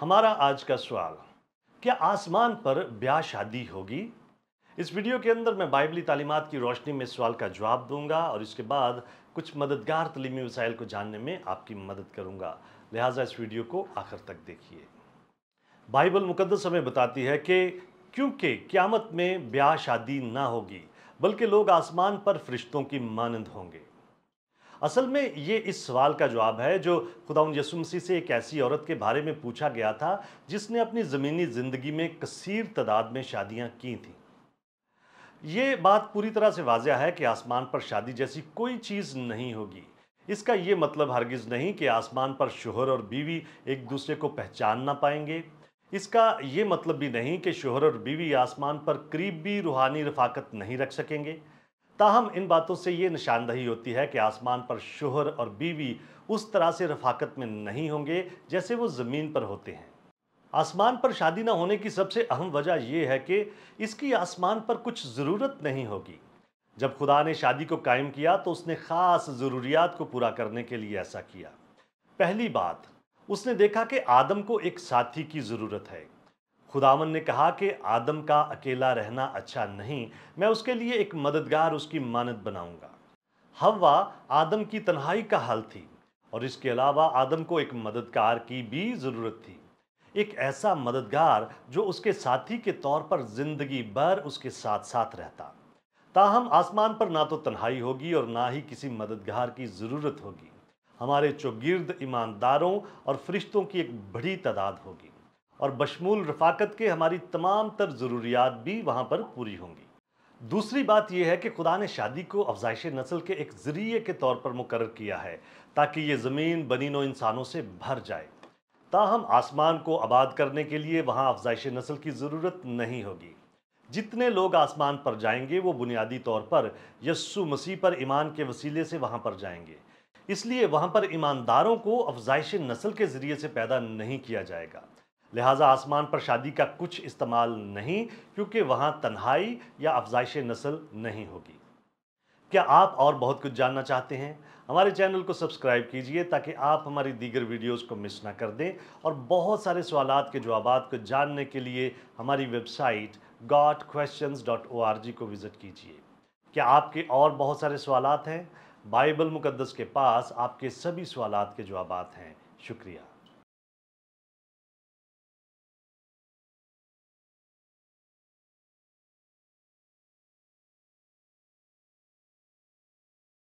हमारा आज का सवाल, क्या आसमान पर ब्याह शादी होगी? इस वीडियो के अंदर मैं बाइबली तालीमात की रोशनी में इस सवाल का जवाब दूंगा और इसके बाद कुछ मददगार तालीमी वसाइल को जानने में आपकी मदद करूंगा। लिहाजा इस वीडियो को आखिर तक देखिए। बाइबल मुकद्दस हमें बताती है कि क्योंकि क़यामत में ब्याह शादी ना होगी, बल्कि लोग आसमान पर फरिश्तों की मानंद होंगे। असल में ये इस सवाल का जवाब है जो खुदावंद यीशु मसीह से एक ऐसी औरत के बारे में पूछा गया था जिसने अपनी ज़मीनी ज़िंदगी में कसीर तादाद में शादियां की थीं। ये बात पूरी तरह से वाज़ेह है कि आसमान पर शादी जैसी कोई चीज़ नहीं होगी। इसका ये मतलब हरगिज़ नहीं कि आसमान पर शोहर और बीवी एक दूसरे को पहचान ना पाएंगे। इसका ये मतलब भी नहीं कि शोहर और बीवी आसमान पर करीबी रूहानी रफ़ाकत नहीं रख सकेंगे। ताहम इन बातों से ये निशानदही होती है कि आसमान पर शोहर और बीवी उस तरह से रफ़ाकत में नहीं होंगे जैसे वो ज़मीन पर होते हैं। आसमान पर शादी ना होने की सबसे अहम वजह यह है कि इसकी आसमान पर कुछ ज़रूरत नहीं होगी। जब खुदा ने शादी को कायम किया तो उसने ख़ास ज़रूरियात को पूरा करने के लिए ऐसा किया। पहली बात, उसने देखा कि आदम को एक साथी की ज़रूरत है। खुदावन ने कहा कि आदम का अकेला रहना अच्छा नहीं, मैं उसके लिए एक मददगार उसकी मानद बनाऊंगा। हव्वा आदम की तन्हाई का हल थी और इसके अलावा आदम को एक मददगार की भी ज़रूरत थी। एक ऐसा मददगार जो उसके साथी के तौर पर जिंदगी भर उसके साथ साथ रहता। ताहम आसमान पर ना तो तन्हाई होगी और ना ही किसी मददगार की ज़रूरत होगी। हमारे चौगिर्द ईमानदारों और फरिश्तों की एक बड़ी तादाद होगी और बशमूल रफ़ाकत के हमारी तमाम तर ज़रूरियात भी वहाँ पर पूरी होंगी। दूसरी बात यह है कि खुदा ने शादी को अफ़ज़ाइश नस्ल के एक ज़रिए के तौर पर मुकर्रर किया है ताकि ये ज़मीन बनीनो इंसानों से भर जाए। ताहम आसमान को आबाद करने के लिए वहाँ अफ़ज़ाइश नस्ल की ज़रूरत नहीं होगी। जितने लोग आसमान पर जाएंगे वो बुनियादी तौर पर यस्सु मसीह पर ईमान के वसीले से वहाँ पर जाएंगे। इसलिए वहाँ पर ईमानदारों को अफ़ज़ाइश नस्ल के ज़रिए से पैदा नहीं किया जाएगा। लिहाजा आसमान पर शादी का कुछ इस्तेमाल नहीं, क्योंकि वहाँ तन्हाई या अफ़ज़ाइश नस्ल नहीं होगी। क्या आप और बहुत कुछ जानना चाहते हैं? हमारे चैनल को सब्सक्राइब कीजिए ताकि आप हमारी दीगर वीडियोस को मिस ना कर दें और बहुत सारे सवालात के जवाबात को जानने के लिए हमारी वेबसाइट godquestions.org को विज़िट कीजिए। क्या आपके और बहुत सारे सवालात हैं? बाइबल मुकद्दस के पास आपके सभी सवालात के जवाबात हैं। शुक्रिया।